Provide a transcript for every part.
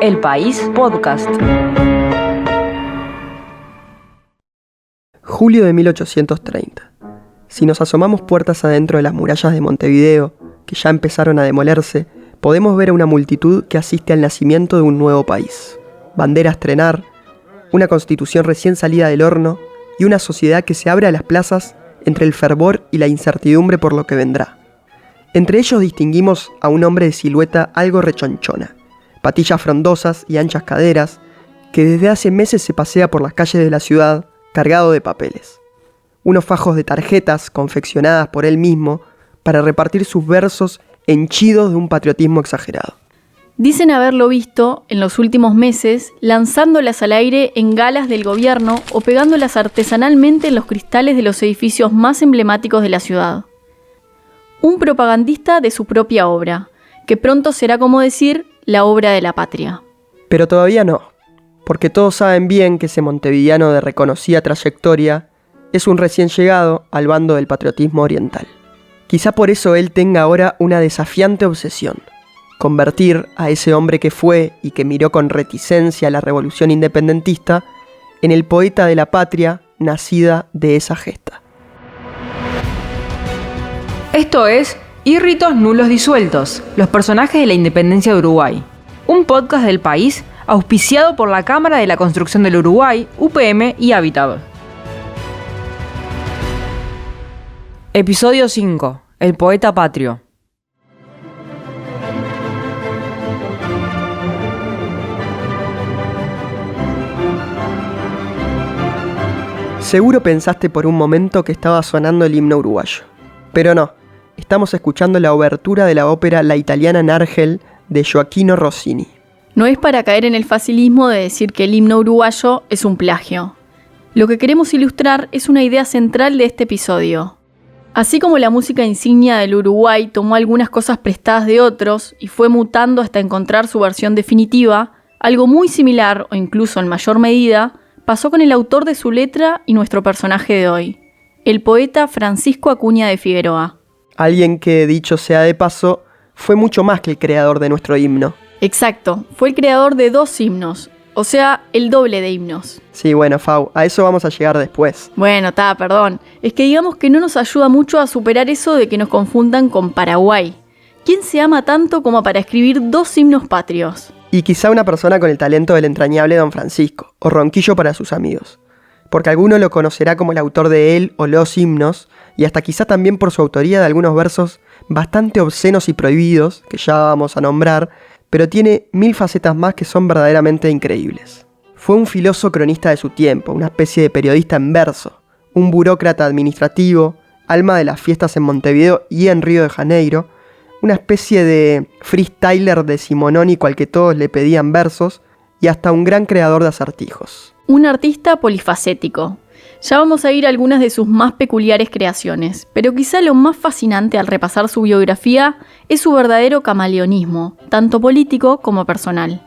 El País Podcast. Julio de 1830. Si nos asomamos puertas adentro de las murallas de Montevideo, que ya empezaron a demolerse, podemos ver a una multitud que asiste al nacimiento de un nuevo país. Banderas trenar, una constitución recién salida del horno y una sociedad que se abre a las plazas entre el fervor y la incertidumbre por lo que vendrá. Entre ellos distinguimos a un hombre de silueta algo rechonchona, patillas frondosas y anchas caderas, que desde hace meses se pasea por las calles de la ciudad cargado de papeles. Unos fajos de tarjetas confeccionadas por él mismo para repartir sus versos henchidos de un patriotismo exagerado. Dicen haberlo visto en los últimos meses lanzándolas al aire en galas del gobierno o pegándolas artesanalmente en los cristales de los edificios más emblemáticos de la ciudad. Un propagandista de su propia obra, que pronto será como decir la obra de la patria. Pero todavía no, porque todos saben bien que ese montevideano de reconocida trayectoria es un recién llegado al bando del patriotismo oriental. Quizá por eso él tenga ahora una desafiante obsesión: convertir a ese hombre que fue y que miró con reticencia la revolución independentista en el poeta de la patria nacida de esa gesta. Esto es Irritos Nulos Disueltos, los personajes de la independencia de Uruguay. Un podcast del País auspiciado por la Cámara de la Construcción del Uruguay, UPM y Habitat. Episodio 5. El poeta patrio. Seguro pensaste por un momento que estaba sonando el himno uruguayo. Pero no, estamos escuchando la obertura de la ópera La Italiana Nargel de Gioachino Rossini. No es para caer en el facilismo de decir que el himno uruguayo es un plagio. Lo que queremos ilustrar es una idea central de este episodio. Así como la música insignia del Uruguay tomó algunas cosas prestadas de otros y fue mutando hasta encontrar su versión definitiva, algo muy similar, o incluso en mayor medida, pasó con el autor de su letra y nuestro personaje de hoy, el poeta Francisco Acuña de Figueroa. Alguien que, dicho sea de paso, fue mucho más que el creador de nuestro himno. Exacto, fue el creador de 2 himnos, o sea, el doble de himnos. Sí, bueno, Fau, a eso vamos a llegar después. Bueno, perdón. Es que digamos que no nos ayuda mucho a superar eso de que nos confundan con Paraguay. ¿Quién se ama tanto como para escribir 2 himnos patrios? Y quizá una persona con el talento del entrañable Don Francisco, o Ronquillo para sus amigos. Porque alguno lo conocerá como el autor de él o los himnos, y hasta quizá también por su autoría de algunos versos bastante obscenos y prohibidos, que ya vamos a nombrar, pero tiene 1000 facetas más que son verdaderamente increíbles. Fue un filoso cronista de su tiempo, una especie de periodista en verso, un burócrata administrativo, alma de las fiestas en Montevideo y en Río de Janeiro, una especie de freestyler decimonónico al que todos le pedían versos, y hasta un gran creador de acertijos. Un artista polifacético. Ya vamos a ir a algunas de sus más peculiares creaciones, pero quizá lo más fascinante al repasar su biografía es su verdadero camaleonismo, tanto político como personal.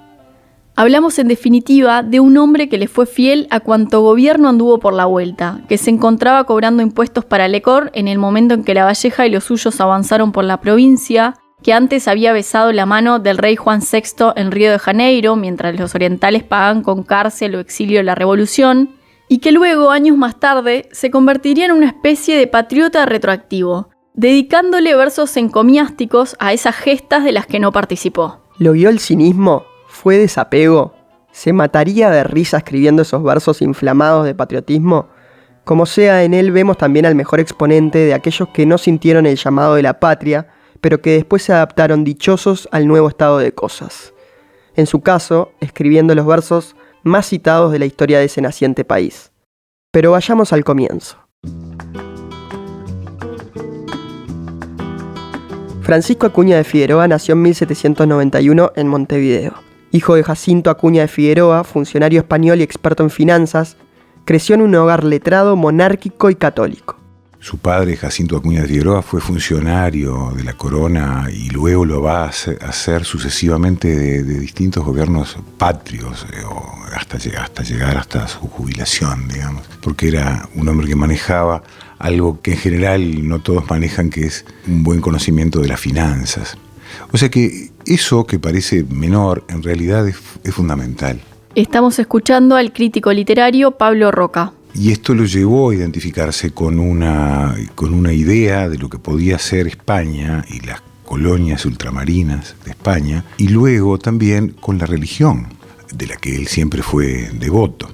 Hablamos en definitiva de un hombre que le fue fiel a cuanto gobierno anduvo por la vuelta, que se encontraba cobrando impuestos para Lecor en el momento en que La Valleja y los suyos avanzaron por la provincia, que antes había besado la mano del rey Juan VI en Río de Janeiro, mientras los orientales pagaban con cárcel o exilio la revolución, y que luego, años más tarde, se convertiría en una especie de patriota retroactivo, dedicándole versos encomiásticos a esas gestas de las que no participó. ¿Lo vio el cinismo? ¿Fue desapego? ¿Se mataría de risa escribiendo esos versos inflamados de patriotismo? Como sea, en él vemos también al mejor exponente de aquellos que no sintieron el llamado de la patria, pero que después se adaptaron dichosos al nuevo estado de cosas. En su caso, escribiendo los versos más citados de la historia de ese naciente país. Pero vayamos al comienzo. Francisco Acuña de Figueroa nació en 1791 en Montevideo. Hijo de Jacinto Acuña de Figueroa, funcionario español y experto en finanzas, creció en un hogar letrado, monárquico y católico. Su padre, Jacinto Acuña de Figueroa, fue funcionario de la corona y luego lo va a hacer sucesivamente de distintos gobiernos patrios, hasta llegar hasta su jubilación, digamos, porque era un hombre que manejaba algo que en general no todos manejan, que es un buen conocimiento de las finanzas. O sea que Eso que parece menor, en realidad es fundamental. Estamos escuchando al crítico literario Pablo Roca. Y esto lo llevó a identificarse con una idea de lo que podía ser España y las colonias ultramarinas de España, y luego también con la religión, de la que él siempre fue devoto.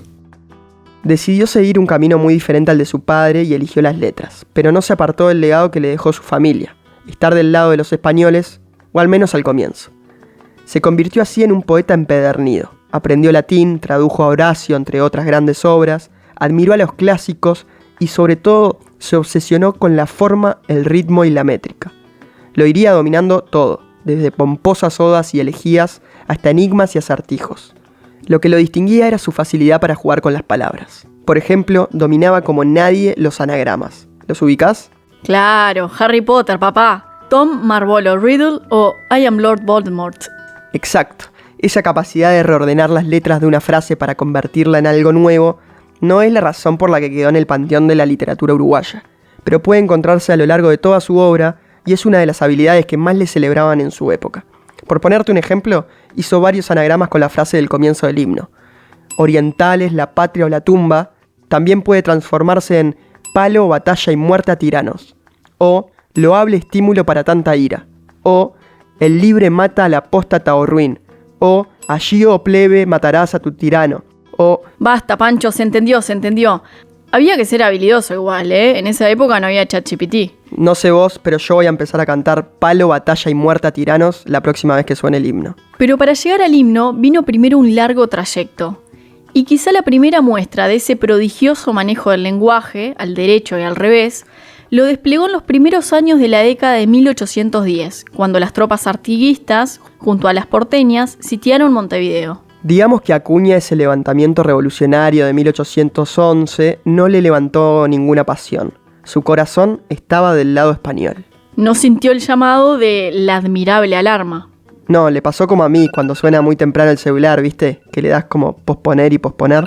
Decidió seguir un camino muy diferente al de su padre y eligió las letras, pero no se apartó del legado que le dejó su familia, estar del lado de los españoles, o al menos al comienzo. Se convirtió así en un poeta empedernido. Aprendió latín, tradujo a Horacio, entre otras grandes obras, admiró a los clásicos y sobre todo se obsesionó con la forma, el ritmo y la métrica. Lo iría dominando todo, desde pomposas odas y elegías hasta enigmas y acertijos. Lo que lo distinguía era su facilidad para jugar con las palabras. Por ejemplo, dominaba como nadie los anagramas. ¿Los ubicás? Claro, Harry Potter, papá. Tom Marvolo Riddle o I am Lord Voldemort. Exacto. Esa capacidad de reordenar las letras de una frase para convertirla en algo nuevo no es la razón por la que quedó en el panteón de la literatura uruguaya, pero puede encontrarse a lo largo de toda su obra y es una de las habilidades que más le celebraban en su época. Por ponerte un ejemplo, hizo varios anagramas con la frase del comienzo del himno. Orientales, la patria o la tumba, también puede transformarse en palo, batalla y muerte a tiranos, o loable estímulo para tanta ira, o el libre mata al apóstata o ruin, o allí, oh plebe, matarás a tu tirano, o... Basta, Pancho, se entendió. Había que ser habilidoso igual, ¿eh? En esa época no había ChatGPT. No sé vos, pero yo voy a empezar a cantar palo, batalla y muerte a tiranos la próxima vez que suene el himno. Pero para llegar al himno vino primero un largo trayecto. Y quizá la primera muestra de ese prodigioso manejo del lenguaje, al derecho y al revés, lo desplegó en los primeros años de la década de 1810, cuando las tropas artiguistas, junto a las porteñas, sitiaron Montevideo. Digamos que Acuña ese levantamiento revolucionario de 1811 no le levantó ninguna pasión. Su corazón estaba del lado español. No sintió el llamado de la admirable alarma. No, le pasó como a mí cuando suena muy temprano el celular, ¿viste? Que le das como posponer y posponer.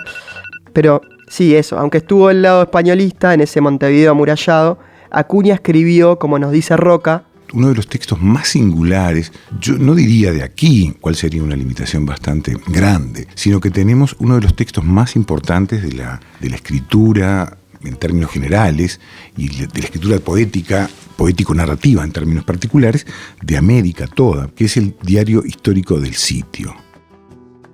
Pero sí, eso, aunque estuvo del lado españolista en ese Montevideo amurallado, Acuña escribió, como nos dice Roca, uno de los textos más singulares, yo no diría de aquí, cuál sería una limitación bastante grande, sino que tenemos uno de los textos más importantes de la escritura en términos generales y de la escritura poética, poético-narrativa en términos particulares, de América toda, que es el Diario Histórico del Sitio.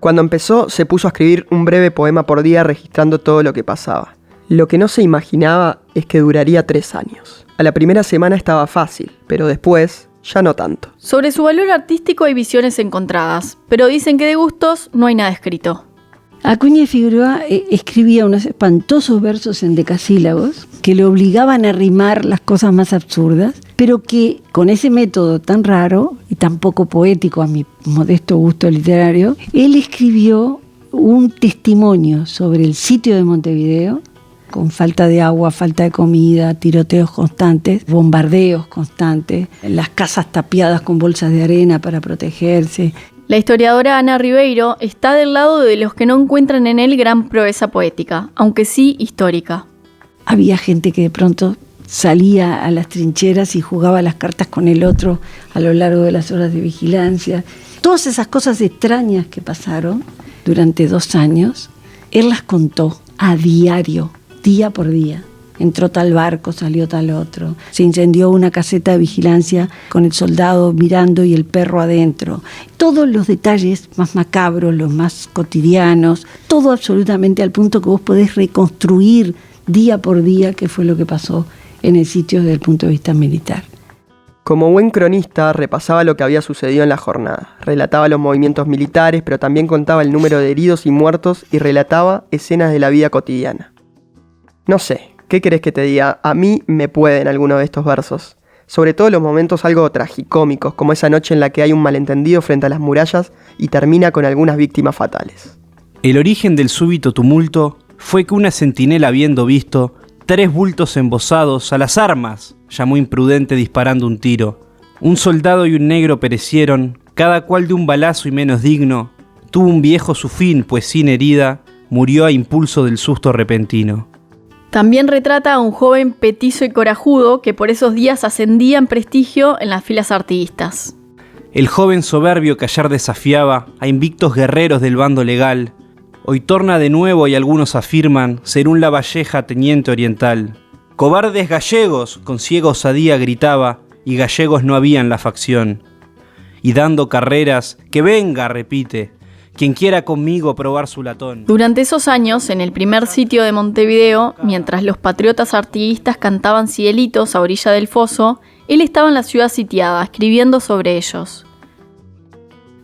Cuando empezó, se puso a escribir un breve poema por día registrando todo lo que pasaba. Lo que no se imaginaba es que duraría 3 años. A la primera semana estaba fácil, pero después ya no tanto. Sobre su valor artístico hay visiones encontradas, pero dicen que de gustos no hay nada escrito. Acuña Figueroa escribía unos espantosos versos en decasílabos que le obligaban a rimar las cosas más absurdas, pero que con ese método tan raro y tan poco poético a mi modesto gusto literario, él escribió un testimonio sobre el sitio de Montevideo, con falta de agua, falta de comida, tiroteos constantes, bombardeos constantes, las casas tapiadas con bolsas de arena para protegerse. La historiadora Ana Ribeiro está del lado de los que no encuentran en él gran proeza poética, aunque sí histórica. Había gente que de pronto salía a las trincheras y jugaba las cartas con el otro a lo largo de las horas de vigilancia. Todas esas cosas extrañas que pasaron durante 2 años, él las contó a diario, día por día. Entró tal barco, salió tal otro. Se incendió una caseta de vigilancia con el soldado mirando y el perro adentro. Todos los detalles más macabros, los más cotidianos, todo absolutamente al punto que vos podés reconstruir día por día qué fue lo que pasó en el sitio desde el punto de vista militar. Como buen cronista, repasaba lo que había sucedido en la jornada. Relataba los movimientos militares, pero también contaba el número de heridos y muertos y relataba escenas de la vida cotidiana. No sé, ¿qué querés que te diga? A mí me pueden algunos de estos versos. Sobre todo los momentos algo tragicómicos, como esa noche en la que hay un malentendido frente a las murallas y termina con algunas víctimas fatales. El origen del súbito tumulto fue que una centinela, habiendo visto 3 bultos embosados a las armas, llamó imprudente disparando un tiro. Un soldado y un negro perecieron, cada cual de un balazo y menos digno. Tuvo un viejo su fin, pues sin herida, murió a impulso del susto repentino. También retrata a un joven petizo y corajudo que por esos días ascendía en prestigio en las filas artiguistas. El joven soberbio que ayer desafiaba a invictos guerreros del bando legal, hoy torna de nuevo y algunos afirman ser un Lavalleja teniente oriental. Cobardes gallegos, con ciega osadía gritaba, y gallegos no había en la facción. Y dando carreras, que venga, repite, quien quiera conmigo probar su latón. Durante esos años, en el primer sitio de Montevideo, mientras los patriotas artiguistas cantaban cielitos a orilla del foso, él estaba en la ciudad sitiada, escribiendo sobre ellos.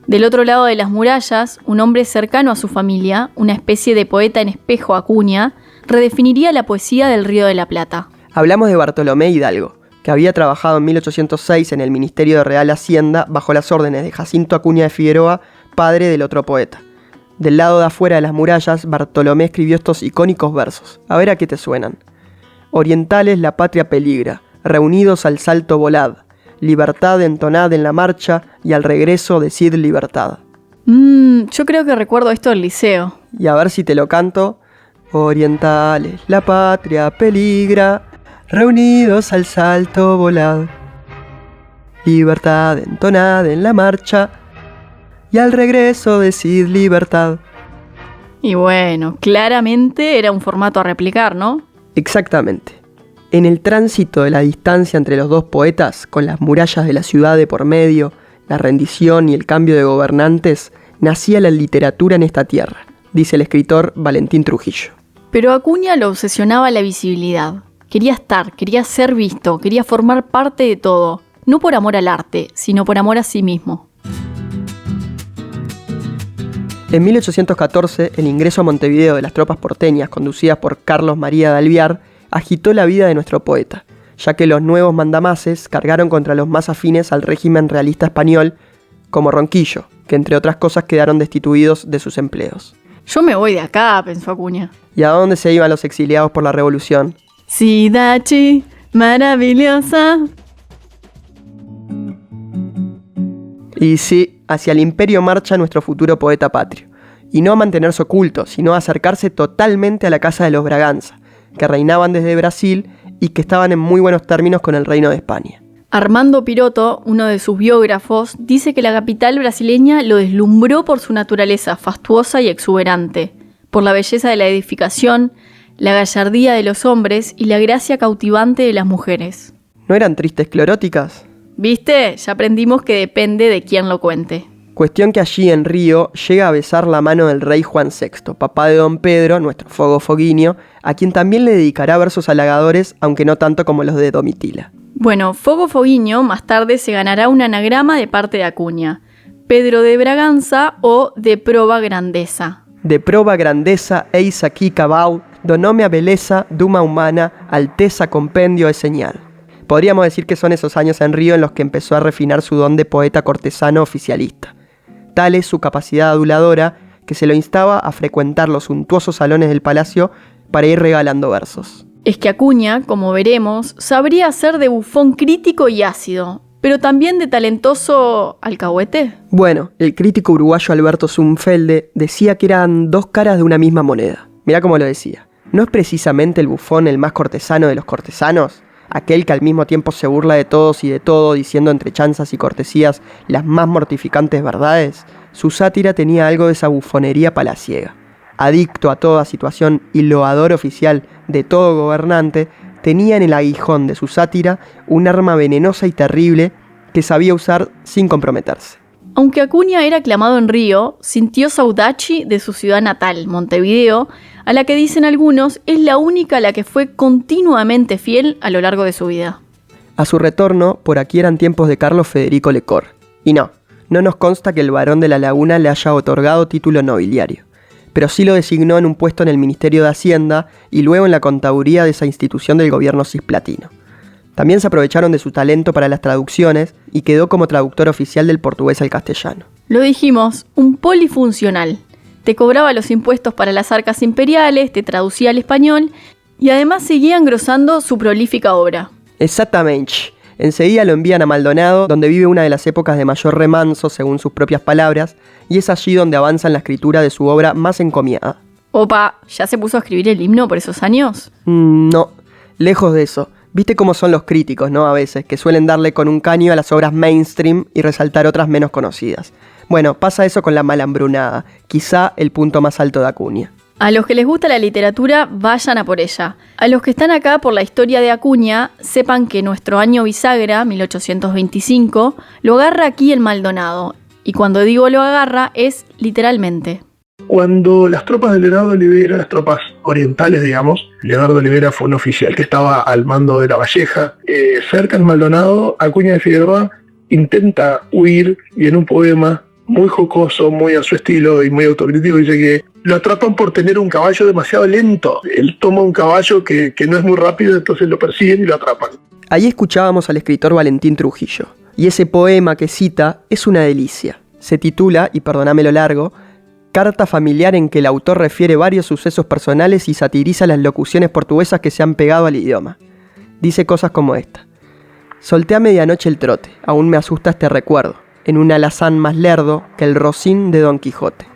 Del otro lado de las murallas, un hombre cercano a su familia, una especie de poeta en espejo Acuña, redefiniría la poesía del Río de la Plata. Hablamos de Bartolomé Hidalgo, que había trabajado en 1806 en el Ministerio de Real Hacienda bajo las órdenes de Jacinto Acuña de Figueroa, padre del otro poeta. Del lado de afuera de las murallas, Bartolomé escribió estos icónicos versos. A ver a qué te suenan. Orientales la patria peligra, reunidos al salto volad, libertad entonad en la marcha y al regreso decid libertad. Yo creo que recuerdo esto del liceo. Y a ver si te lo canto. Orientales la patria peligra, reunidos al salto volad, libertad entonad en la marcha y al regreso decid libertad. Y bueno, claramente era un formato a replicar, ¿no? Exactamente. En el tránsito de la distancia entre los dos poetas, con las murallas de la ciudad de por medio, la rendición y el cambio de gobernantes, nacía la literatura en esta tierra, dice el escritor Valentín Trujillo. Pero a Acuña lo obsesionaba la visibilidad. Quería estar, quería ser visto, quería formar parte de todo, no por amor al arte, sino por amor a sí mismo. En 1814, el ingreso a Montevideo de las tropas porteñas conducidas por Carlos María de Alvear agitó la vida de nuestro poeta, ya que los nuevos mandamases cargaron contra los más afines al régimen realista español, como Ronquillo, que entre otras cosas quedaron destituidos de sus empleos. Yo me voy de acá, pensó Acuña. ¿Y a dónde se iban los exiliados por la revolución? Sidachi, maravillosa. Y sí, hacia el imperio marcha nuestro futuro poeta patrio. Y no a mantenerse oculto, sino a acercarse totalmente a la casa de los Braganza, que reinaban desde Brasil y que estaban en muy buenos términos con el reino de España. Armando Piroto, uno de sus biógrafos, dice que la capital brasileña lo deslumbró por su naturaleza fastuosa y exuberante, por la belleza de la edificación, la gallardía de los hombres y la gracia cautivante de las mujeres. ¿No eran tristes cloróticas? ¿Viste? Ya aprendimos que depende de quién lo cuente. Cuestión que allí en Río llega a besar la mano del rey Juan VI, papá de don Pedro, nuestro Fogo Foguinio, a quien también le dedicará versos halagadores, aunque no tanto como los de Domitila. Bueno, Fogo Foguinio más tarde se ganará un anagrama de parte de Acuña, Pedro de Braganza o de proba grandeza. De proba grandeza eis aquí cabal, donome a beleza, duma humana, alteza compendio de señal. Podríamos decir que son esos años en Río en los que empezó a refinar su don de poeta cortesano oficialista. Tal es su capacidad aduladora que se lo instaba a frecuentar los suntuosos salones del palacio para ir regalando versos. Es que Acuña, como veremos, sabría hacer de bufón crítico y ácido, pero también de talentoso alcahuete. Bueno, el crítico uruguayo Alberto Zumfelde decía que eran dos caras de una misma moneda. Mirá cómo lo decía. ¿No es precisamente el bufón el más cortesano de los cortesanos? Aquel que al mismo tiempo se burla de todos y de todo, diciendo entre chanzas y cortesías las más mortificantes verdades. Su sátira tenía algo de esa bufonería palaciega. Adicto a toda situación y loador oficial de todo gobernante, tenía en el aguijón de su sátira un arma venenosa y terrible que sabía usar sin comprometerse. Aunque Acuña era aclamado en Río, sintió saudade de su ciudad natal, Montevideo, a la que dicen algunos es la única a la que fue continuamente fiel a lo largo de su vida. A su retorno, por aquí eran tiempos de Carlos Federico Lecor. Y no nos consta que el barón de la Laguna le haya otorgado título nobiliario, pero sí lo designó en un puesto en el Ministerio de Hacienda y luego en la contaduría de esa institución del gobierno cisplatino. También se aprovecharon de su talento para las traducciones y quedó como traductor oficial del portugués al castellano. Lo dijimos, un polifuncional. Te cobraba los impuestos para las arcas imperiales, te traducía al español y además seguía engrosando su prolífica obra. Exactamente. Enseguida lo envían a Maldonado, donde vive una de las épocas de mayor remanso, según sus propias palabras, y es allí donde avanza en la escritura de su obra más encomiada. Opa, ¿ya se puso a escribir el himno por esos años? No, lejos de eso. Viste cómo son los críticos, ¿no? A veces, que suelen darle con un caño a las obras mainstream y resaltar otras menos conocidas. Bueno, pasa eso con La Malhambrunada, quizá el punto más alto de Acuña. A los que les gusta la literatura, vayan a por ella. A los que están acá por la historia de Acuña, sepan que nuestro año bisagra, 1825, lo agarra aquí en Maldonado. Y cuando digo lo agarra, es literalmente. Cuando las tropas de Leonardo Olivera, las tropas orientales, digamos, Leonardo Olivera fue un oficial que estaba al mando de La Valleja, cerca del Maldonado, Acuña de Figueroa intenta huir y en un poema muy jocoso, muy a su estilo y muy autocrítico, dice que lo atrapan por tener un caballo demasiado lento. Él toma un caballo que no es muy rápido, entonces lo persiguen y lo atrapan. Ahí escuchábamos al escritor Valentín Trujillo, y ese poema que cita es una delicia. Se titula, y perdóname lo largo, Carta familiar, en que el autor refiere varios sucesos personales y satiriza las locuciones portuguesas que se han pegado al idioma. Dice cosas como esta. Solté a medianoche el trote, aún me asusta este recuerdo, en un alazán más lerdo que el rocín de Don Quijote.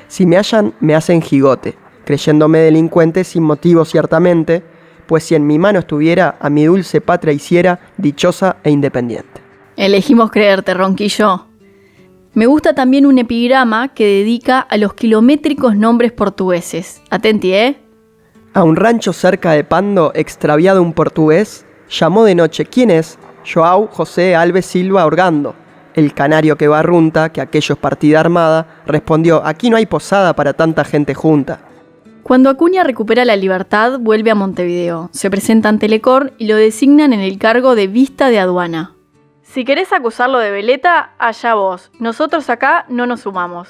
Si me hallan, me hacen jigote, creyéndome delincuente sin motivo ciertamente, pues si en mi mano estuviera, a mi dulce patria hiciera, dichosa e independiente. Elegimos creerte, Ronquillo. Me gusta también un epigrama que dedica a los kilométricos nombres portugueses. Atenti, ¿eh? A un rancho cerca de Pando, extraviado un portugués, llamó de noche, ¿quién es? João José Alves Silva Orgando. El canario que barrunta, que aquello es partida armada, respondió, aquí no hay posada para tanta gente junta. Cuando Acuña recupera la libertad, vuelve a Montevideo. Se presenta ante Lecor y lo designan en el cargo de vista de aduana. Si querés acusarlo de veleta, allá vos. Nosotros acá no nos sumamos.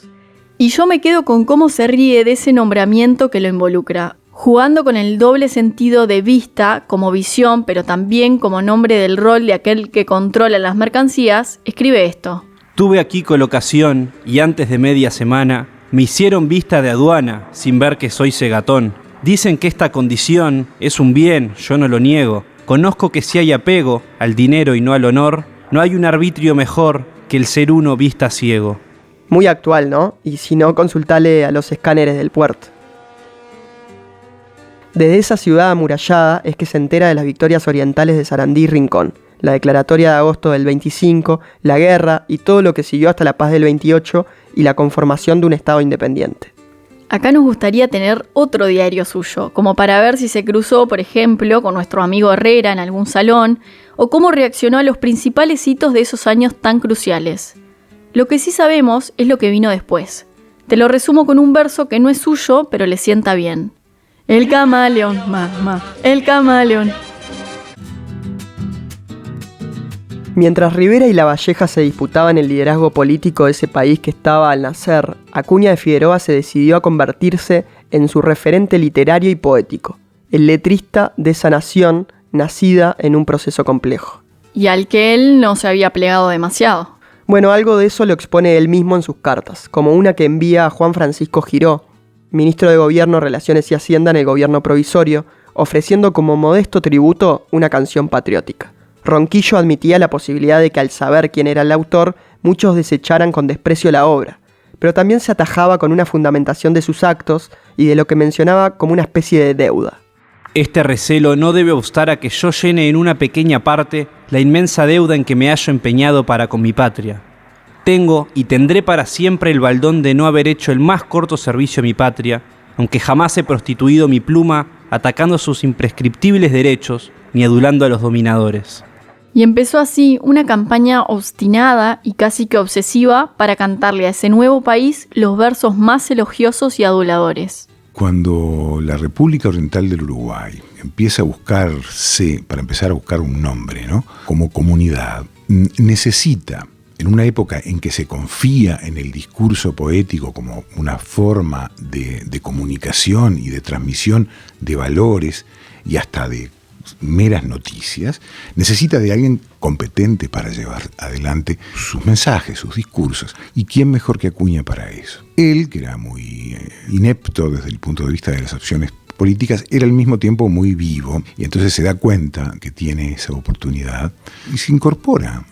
Y yo me quedo con cómo se ríe de ese nombramiento que lo involucra, jugando con el doble sentido de vista como visión, pero también como nombre del rol de aquel que controla las mercancías, escribe esto. Tuve aquí colocación y antes de media semana me hicieron vista de aduana sin ver que soy cegatón. Dicen que esta condición es un bien, yo no lo niego. Conozco que si hay apego al dinero y no al honor, no hay un arbitrio mejor que el ser uno vista ciego. Muy actual, ¿no? Y si no, consultale a los escáneres del puerto. Desde esa ciudad amurallada es que se entera de las victorias orientales de Sarandí y Rincón, la declaratoria de agosto del 25, la guerra y todo lo que siguió hasta la paz del 28 y la conformación de un estado independiente. Acá nos gustaría tener otro diario suyo, como para ver si se cruzó, por ejemplo, con nuestro amigo Herrera en algún salón, o cómo reaccionó a los principales hitos de esos años tan cruciales. Lo que sí sabemos es lo que vino después. Te lo resumo con un verso que no es suyo, pero le sienta bien. El camaleón, el camaleón. Mientras Rivera y La Valleja se disputaban el liderazgo político de ese país que estaba al nacer, Acuña de Figueroa se decidió a convertirse en su referente literario y poético, el letrista de esa nación nacida en un proceso complejo. Y al que él no se había plegado demasiado. Bueno, algo de eso lo expone él mismo en sus cartas, como una que envía a Juan Francisco Giró, ministro de Gobierno, Relaciones y Hacienda en el gobierno provisorio, ofreciendo como modesto tributo una canción patriótica. Ronquillo admitía la posibilidad de que al saber quién era el autor, muchos desecharan con desprecio la obra, pero también se atajaba con una fundamentación de sus actos y de lo que mencionaba como una especie de deuda. Este recelo no debe obstar a que yo llene en una pequeña parte la inmensa deuda en que me hallo empeñado para con mi patria. Tengo y tendré para siempre el baldón de no haber hecho el más corto servicio a mi patria, aunque jamás he prostituido mi pluma atacando sus imprescriptibles derechos ni adulando a los dominadores. Y empezó así una campaña obstinada y casi que obsesiva para cantarle a ese nuevo país los versos más elogiosos y aduladores. Cuando la República Oriental del Uruguay empieza a buscarse, para empezar a buscar un nombre, ¿no?, como comunidad, necesita, en una época en que se confía en el discurso poético como una forma de comunicación y de transmisión de valores y hasta de meras noticias, necesita de alguien competente para llevar adelante sus mensajes, sus discursos. ¿Y quién mejor que Acuña para eso? Él, que era muy inepto desde el punto de vista de las opciones políticas, era al mismo tiempo muy vivo y entonces se da cuenta que tiene esa oportunidad y se incorpora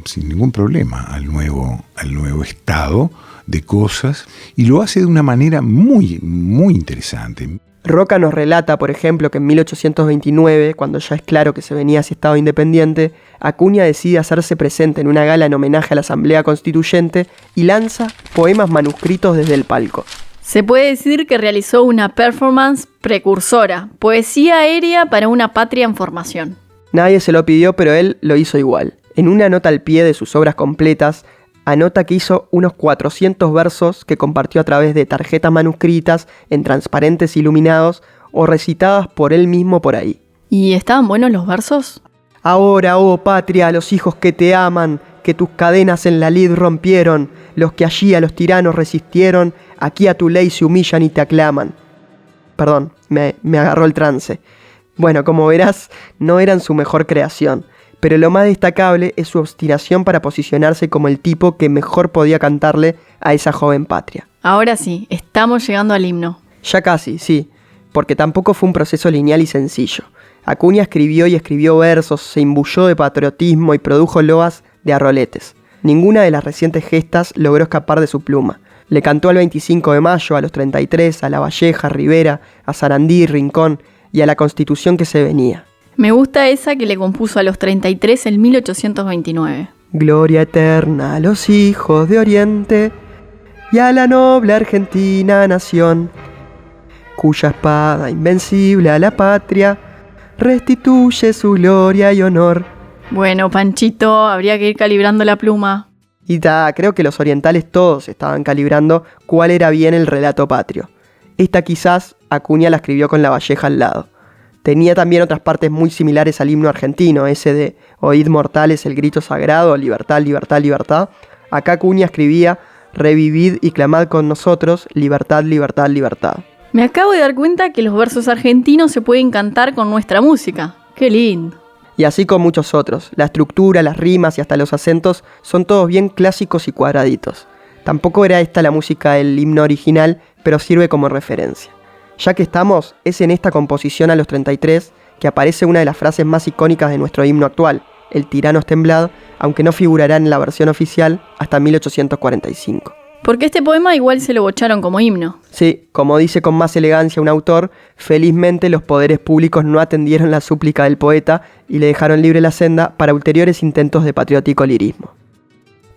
sin ningún problema al nuevo estado de cosas y lo hace de una manera muy, muy interesante. Roca nos relata, por ejemplo, que en 1829, cuando ya es claro que se venía hacia Estado independiente, Acuña decide hacerse presente en una gala en homenaje a la Asamblea Constituyente y lanza poemas manuscritos desde el palco. Se puede decir que realizó una performance precursora, poesía aérea para una patria en formación. Nadie se lo pidió, pero él lo hizo igual. En una nota al pie de sus obras completas, anota que hizo unos 400 versos que compartió a través de tarjetas manuscritas en transparentes iluminados o recitadas por él mismo por ahí. ¿Y estaban buenos los versos? Ahora, oh patria, los hijos que te aman, que tus cadenas en la lid rompieron, los que allí a los tiranos resistieron, aquí a tu ley se humillan y te aclaman. Perdón, me agarró el trance. Bueno, como verás, no eran su mejor creación, pero lo más destacable es su obstinación para posicionarse como el tipo que mejor podía cantarle a esa joven patria. Ahora sí, estamos llegando al himno. Ya casi, sí, porque tampoco fue un proceso lineal y sencillo. Acuña escribió y escribió versos, se imbuyó de patriotismo y produjo loas de a roletes. Ninguna de las recientes gestas logró escapar de su pluma. Le cantó al 25 de mayo, a los 33, a La Valleja, a Rivera, a Sarandí, Rincón y a la Constitución que se venía. Me gusta esa que le compuso a los 33 en 1829. Gloria eterna a los hijos de Oriente y a la noble Argentina nación, cuya espada invencible a la patria restituye su gloria y honor. Bueno, Panchito, habría que ir calibrando la pluma. Y creo que los orientales todos estaban calibrando cuál era bien el relato patrio. Esta quizás Acuña la escribió con La Valleja al lado. Tenía también otras partes muy similares al himno argentino, ese de oíd mortales el grito sagrado, libertad, libertad, libertad. Acá Acuña escribía revivid y clamad con nosotros, libertad, libertad, libertad. Me acabo de dar cuenta que los versos argentinos se pueden cantar con nuestra música. ¡Qué lindo! Y así con muchos otros. La estructura, las rimas y hasta los acentos son todos bien clásicos y cuadraditos. Tampoco era esta la música del himno original, pero sirve como referencia. Ya que estamos, es en esta composición a los 33 que aparece una de las frases más icónicas de nuestro himno actual, el tirano es temblado, aunque no figurará en la versión oficial hasta 1845. Porque este poema igual se lo bocharon como himno. Sí, como dice con más elegancia un autor, felizmente los poderes públicos no atendieron la súplica del poeta y le dejaron libre la senda para ulteriores intentos de patriótico lirismo.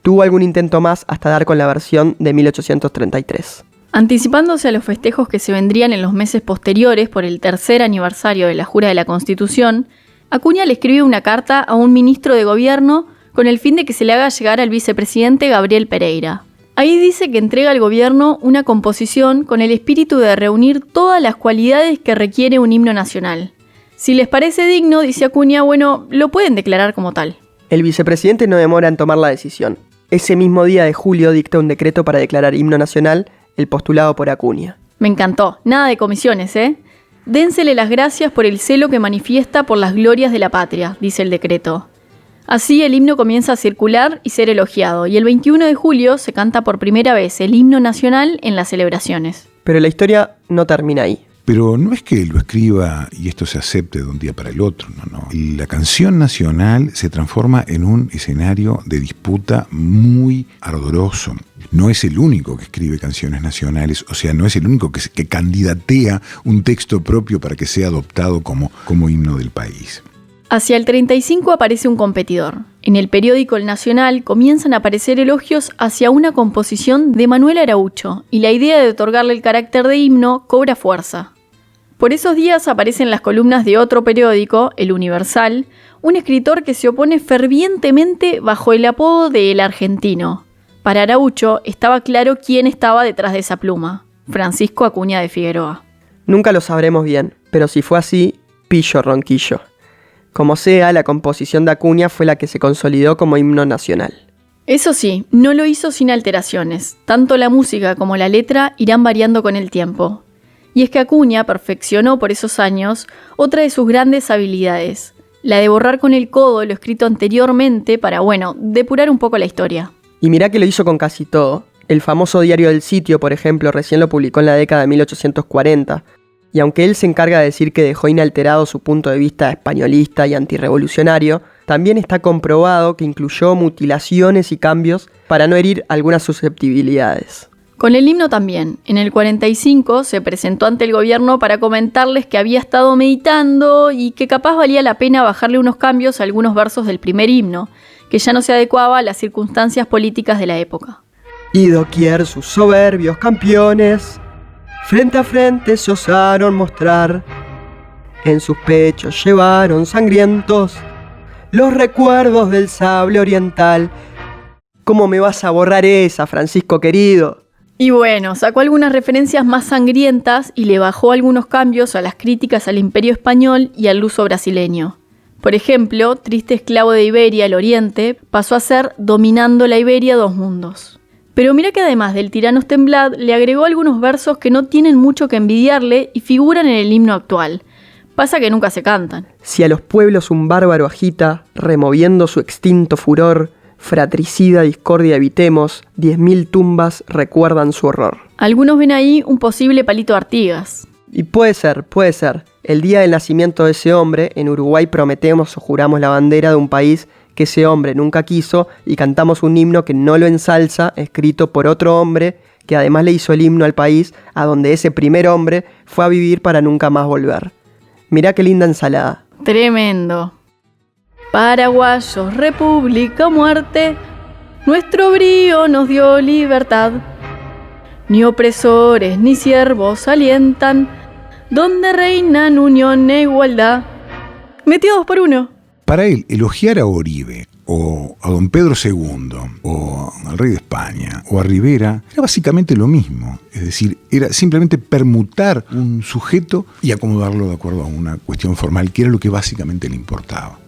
Tuvo algún intento más hasta dar con la versión de 1833. Anticipándose a los festejos que se vendrían en los meses posteriores por el tercer aniversario de la jura de la Constitución, Acuña le escribe una carta a un ministro de gobierno con el fin de que se le haga llegar al vicepresidente Gabriel Pereira. Ahí dice que entrega al gobierno una composición con el espíritu de reunir todas las cualidades que requiere un himno nacional. Si les parece digno, dice Acuña, bueno, lo pueden declarar como tal. El vicepresidente no demora en tomar la decisión. Ese mismo día de julio dicta un decreto para declarar himno nacional, el postulado por Acuña. Me encantó. Nada de comisiones, ¿eh? Dénsele las gracias por el celo que manifiesta por las glorias de la patria, dice el decreto. Así el himno comienza a circular y ser elogiado, y el 21 de julio se canta por primera vez el himno nacional en las celebraciones. Pero la historia no termina ahí. Pero no es que lo escriba y esto se acepte de un día para el otro, no. La canción nacional se transforma en un escenario de disputa muy ardoroso. No es el único que escribe canciones nacionales, o sea, no es el único que candidatea un texto propio para que sea adoptado como himno del país. Hacia el 35 aparece un competidor. En el periódico El Nacional comienzan a aparecer elogios hacia una composición de Manuel Araucho, y la idea de otorgarle el carácter de himno cobra fuerza. Por esos días aparecen las columnas de otro periódico, El Universal, un escritor que se opone fervientemente bajo el apodo de El Argentino. Para Araucho estaba claro quién estaba detrás de esa pluma, Francisco Acuña de Figueroa. Nunca lo sabremos bien, pero si fue así, pillo ronquillo. Como sea, la composición de Acuña fue la que se consolidó como himno nacional. Eso sí, no lo hizo sin alteraciones. Tanto la música como la letra irán variando con el tiempo. Y es que Acuña perfeccionó por esos años otra de sus grandes habilidades, la de borrar con el codo lo escrito anteriormente para, depurar un poco la historia. Y mirá que lo hizo con casi todo. El famoso diario del Sitio, por ejemplo, recién lo publicó en la década de 1840. Y aunque él se encarga de decir que dejó inalterado su punto de vista españolista y antirrevolucionario, también está comprobado que incluyó mutilaciones y cambios para no herir algunas susceptibilidades. Con el himno también. En el 45 se presentó ante el gobierno para comentarles que había estado meditando y que capaz valía la pena bajarle unos cambios a algunos versos del primer himno, que ya no se adecuaba a las circunstancias políticas de la época. Y doquier sus soberbios campeones, frente a frente se osaron mostrar. En sus pechos llevaron sangrientos los recuerdos del sable oriental. ¿Cómo me vas a borrar esa, Francisco querido? Y bueno, sacó algunas referencias más sangrientas y le bajó algunos cambios a las críticas al Imperio Español y al luso brasileño. Por ejemplo, Triste esclavo de Iberia, el Oriente, pasó a ser Dominando la Iberia, dos mundos. Pero mira que además del Tiranos temblad, le agregó algunos versos que no tienen mucho que envidiarle y figuran en el himno actual. Pasa que nunca se cantan. Si a los pueblos un bárbaro agita, removiendo su extinto furor, fratricida discordia evitemos, 10.000 tumbas recuerdan su horror. Algunos ven ahí un posible Palito Artigas. Y puede ser. El día del nacimiento de ese hombre, en Uruguay prometemos o juramos la bandera de un país que ese hombre nunca quiso y cantamos un himno que no lo ensalza, escrito por otro hombre que además le hizo el himno al país a donde ese primer hombre fue a vivir para nunca más volver. Mirá qué linda ensalada. Tremendo. Paraguayos, república o muerte, nuestro brío nos dio libertad. Ni opresores ni siervos alientan, donde reinan unión e igualdad. Metió 2 por 1. Para él, elogiar a Oribe, o a don Pedro II, o al rey de España, o a Rivera, era básicamente lo mismo. Es decir, era simplemente permutar un sujeto y acomodarlo de acuerdo a una cuestión formal, que era lo que básicamente le importaba.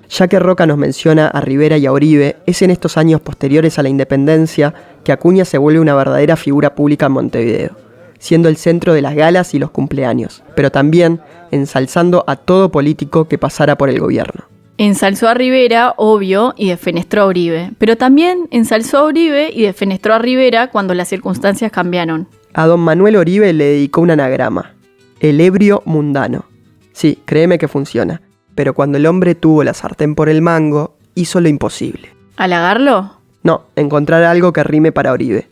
Ya que Roca nos menciona a Rivera y a Oribe, es en estos años posteriores a la independencia que Acuña se vuelve una verdadera figura pública en Montevideo, siendo el centro de las galas y los cumpleaños, pero también ensalzando a todo político que pasara por el gobierno. Ensalzó a Rivera, obvio, y defenestró a Oribe, pero también ensalzó a Oribe y defenestró a Rivera cuando las circunstancias cambiaron. A don Manuel Oribe le dedicó un anagrama, el ebrio mundano. Sí, créeme que funciona. Pero cuando el hombre tuvo la sartén por el mango, hizo lo imposible. ¿Halagarlo? No, encontrar algo que rime para Oribe.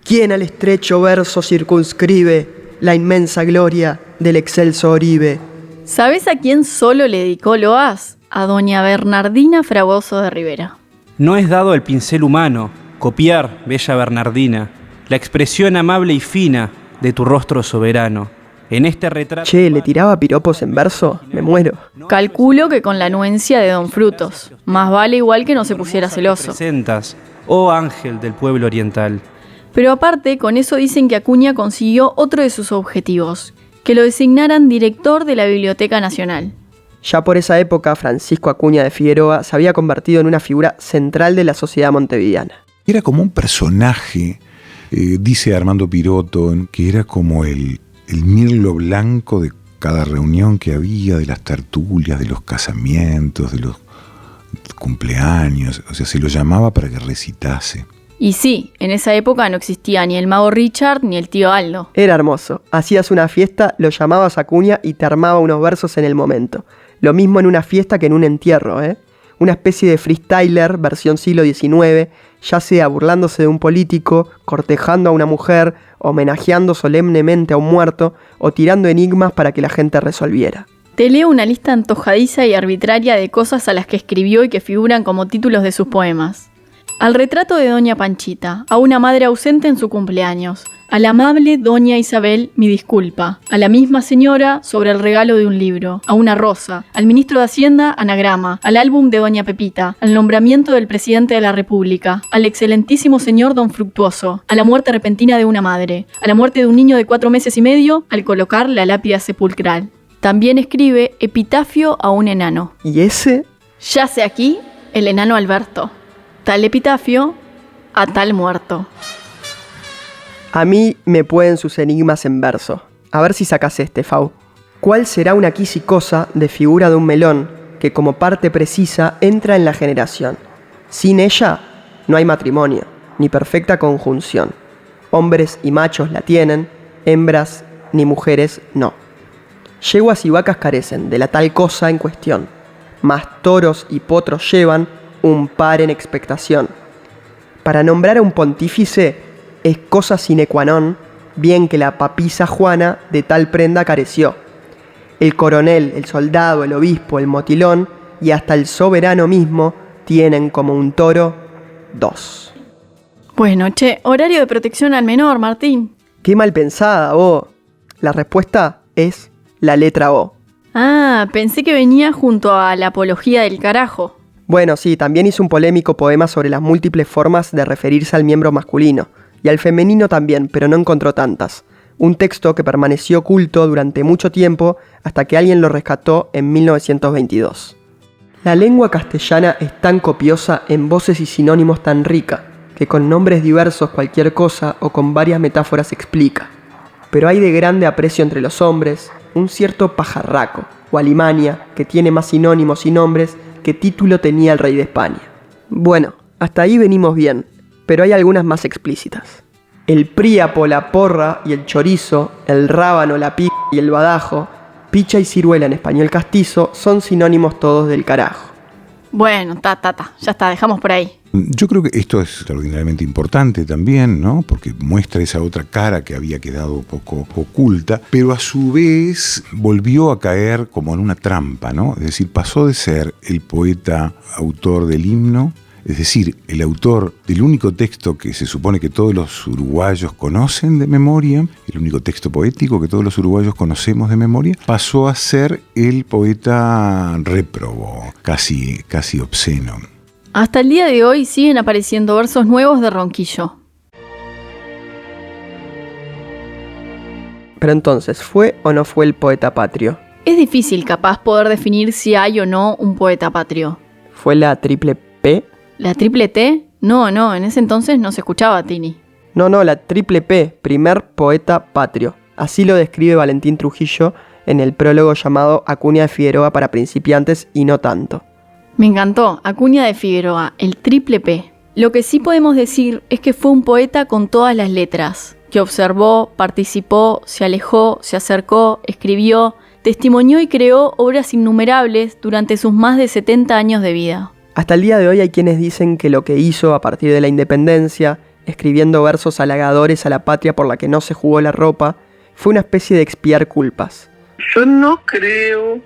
¿Quién al estrecho verso circunscribe la inmensa gloria del excelso Oribe? ¿Sabés a quién solo le dedicó loas? A doña Bernardina Fragoso de Rivera. No es dado al pincel humano copiar, bella Bernardina, la expresión amable y fina de tu rostro soberano. En este retrato... Che, ¿le tiraba piropos en verso? Me muero. Calculo que con la anuencia de don Frutos. Más vale igual que no se pusiera celoso. Presentas, oh ángel del pueblo oriental. Pero aparte, con eso dicen que Acuña consiguió otro de sus objetivos, que lo designaran director de la Biblioteca Nacional. Ya por esa época, Francisco Acuña de Figueroa se había convertido en una figura central de la sociedad montevideana. Era como un personaje, dice Armando Piroto, que era como el mirlo blanco de cada reunión que había, de las tertulias, de los casamientos, de los cumpleaños. O sea, se lo llamaba para que recitase. Y sí, en esa época no existía ni el mago Richard ni el tío Aldo. Era hermoso. Hacías una fiesta, lo llamabas Acuña y te armaba unos versos en el momento. Lo mismo en una fiesta que en un entierro, ¿eh? Una especie de freestyler versión siglo XIX, ya sea burlándose de un político, cortejando a una mujer, homenajeando solemnemente a un muerto o tirando enigmas para que la gente resolviera. Te leo una lista antojadiza y arbitraria de cosas a las que escribió y que figuran como títulos de sus poemas. Al retrato de doña Panchita, a una madre ausente en su cumpleaños, a la amable doña Isabel, mi disculpa, a la misma señora sobre el regalo de un libro, a una rosa, al ministro de Hacienda, anagrama, al álbum de doña Pepita, al nombramiento del presidente de la República, al excelentísimo señor don Fructuoso, a la muerte repentina de una madre, a la muerte de un niño de 4 meses y medio, al colocar la lápida sepulcral. También escribe epitafio a un enano. ¿Y ese? Yace aquí el enano Alberto. Tal epitafio a tal muerto. A mí me pueden sus enigmas en verso. A ver si sacas este, Fau. ¿Cuál será una quisicosa de figura de un melón que como parte precisa entra en la generación? Sin ella no hay matrimonio, ni perfecta conjunción. Hombres y machos la tienen, hembras ni mujeres no. Yeguas y vacas carecen de la tal cosa en cuestión, mas toros y potros llevan un par en expectación. Para nombrar a un pontífice, es cosa sine qua non, bien que la papisa Juana de tal prenda careció. El coronel, el soldado, el obispo, el motilón y hasta el soberano mismo tienen como un toro 2. Bueno, horario de protección al menor, Martín. Qué mal pensada, vos. La respuesta es la letra O. Ah, pensé que venía junto a la apología del carajo. Bueno, sí, también hizo un polémico poema sobre las múltiples formas de referirse al miembro masculino, y al femenino también, pero no encontró tantas. Un texto que permaneció oculto durante mucho tiempo hasta que alguien lo rescató en 1922. La lengua castellana es tan copiosa en voces y sinónimos tan rica, que con nombres diversos cualquier cosa o con varias metáforas explica. Pero hay de grande aprecio entre los hombres un cierto pajarraco, o alimaña, que tiene más sinónimos y nombres que título tenía el rey de España. Bueno, hasta ahí venimos bien, pero hay algunas más explícitas. El príapo, la porra y el chorizo, el rábano, la pica y el badajo, picha y ciruela en español castizo son sinónimos todos del carajo. Bueno, ya está, dejamos por ahí. Yo creo que esto es extraordinariamente importante también, ¿no? Porque muestra esa otra cara que había quedado un poco oculta, pero a su vez volvió a caer como en una trampa, ¿no? Es decir, pasó de ser el poeta autor del himno, es decir, el autor del único texto que se supone que todos los uruguayos conocen de memoria, el único texto poético que todos los uruguayos conocemos de memoria, pasó a ser el poeta réprobo, casi obsceno. Hasta el día de hoy siguen apareciendo versos nuevos de Ronquillo. Pero entonces, ¿fue o no fue el poeta patrio? Es difícil capaz poder definir si hay o no un poeta patrio. ¿Fue la triple P? ¿La triple T? No, en ese entonces no se escuchaba Tini. No, la triple P, primer poeta patrio. Así lo describe Valentín Trujillo en el prólogo llamado Acuña de Figueroa para principiantes y no tanto. Me encantó, Acuña de Figueroa, el triple P. Lo que sí podemos decir es que fue un poeta con todas las letras, que observó, participó, se alejó, se acercó, escribió, testimonió y creó obras innumerables durante sus más de 70 años de vida. Hasta el día de hoy hay quienes dicen que lo que hizo a partir de la independencia, escribiendo versos halagadores a la patria por la que no se jugó la ropa, fue una especie de expiar culpas. Yo no creo,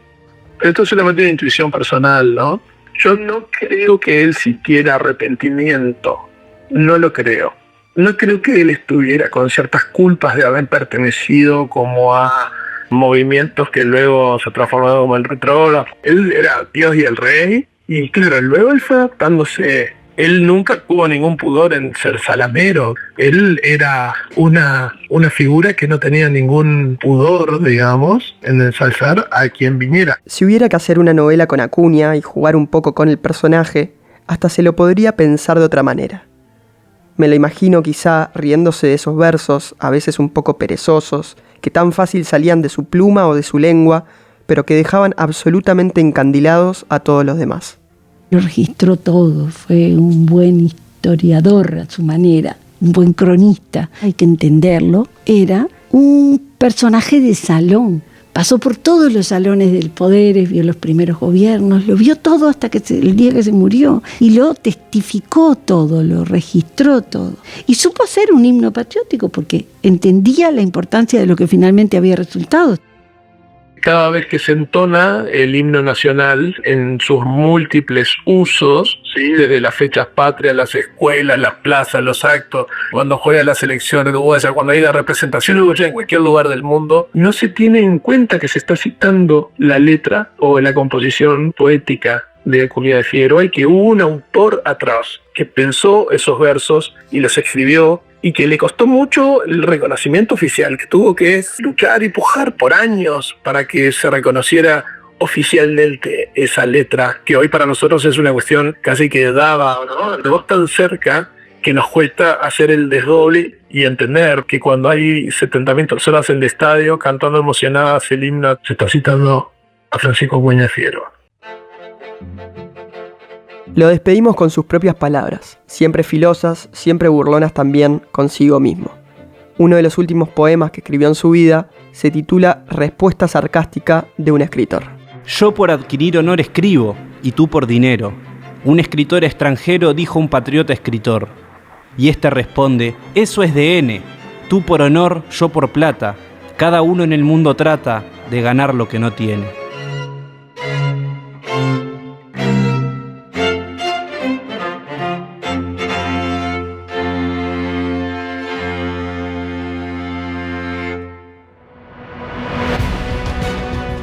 esto es solamente una intuición personal, ¿no? Yo no creo que él sintiera arrepentimiento, no lo creo. No creo que él estuviera con ciertas culpas de haber pertenecido como a movimientos que luego se transformaron como el retrógrado. Él era Dios y el rey, y claro, luego él fue adaptándose. Él nunca tuvo ningún pudor en ser salamero. Él era una figura que no tenía ningún pudor, digamos, en ensalzar a quien viniera. Si hubiera que hacer una novela con Acuña y jugar un poco con el personaje, hasta se lo podría pensar de otra manera. Me lo imagino quizá riéndose de esos versos, a veces un poco perezosos, que tan fácil salían de su pluma o de su lengua, pero que dejaban absolutamente encandilados a todos los demás. Lo registró todo, fue un buen historiador a su manera, un buen cronista, hay que entenderlo. Era un personaje de salón, pasó por todos los salones del poder, vio los primeros gobiernos, lo vio todo hasta que el día que se murió, y lo testificó todo, lo registró todo. Y supo hacer un himno patriótico porque entendía la importancia de lo que finalmente había resultado. Cada vez que se entona el himno nacional en sus múltiples usos, ¿sí? Desde las fechas patrias, las escuelas, las plazas, los actos, cuando juega la selección uruguaya, cuando hay la representación uruguaya en cualquier lugar del mundo, no se tiene en cuenta que se está citando la letra o la composición poética de Acuña de Figueroa y que hubo un autor atrás que pensó esos versos y los escribió, y que le costó mucho el reconocimiento oficial, que tuvo que luchar y pujar por años para que se reconociera oficialmente esa letra, que hoy para nosotros es una cuestión casi que dada, ¿no? Estamos tan cerca que nos cuesta hacer el desdoble y entender que cuando hay 70.000 personas en el estadio cantando emocionadas el himno, se está citando a Francisco Acuña de Figueroa. Lo despedimos con sus propias palabras, siempre filosas, siempre burlonas también consigo mismo. Uno de los últimos poemas que escribió en su vida se titula Respuesta sarcástica de un escritor. Yo por adquirir honor escribo, y tú por dinero. Un escritor extranjero dijo un patriota escritor. Y este responde: eso es de N, tú por honor, yo por plata, cada uno en el mundo trata de ganar lo que no tiene.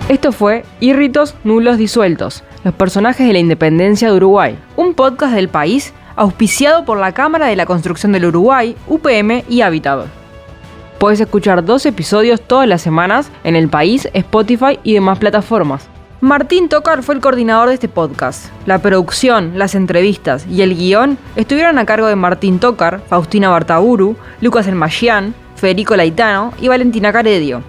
Esto fue Irritos Nulos Disueltos, los personajes de la independencia de Uruguay, un podcast del País auspiciado por la Cámara de la Construcción del Uruguay, UPM y Habitat. Puedes escuchar 2 episodios todas las semanas en El País, Spotify y demás plataformas. Martín Tócar fue el coordinador de este podcast. La producción, las entrevistas y el guión estuvieron a cargo de Martín Tócar, Faustina Bartaburu, Lucas Elmayian, Federico Laitano y Valentina Caredio.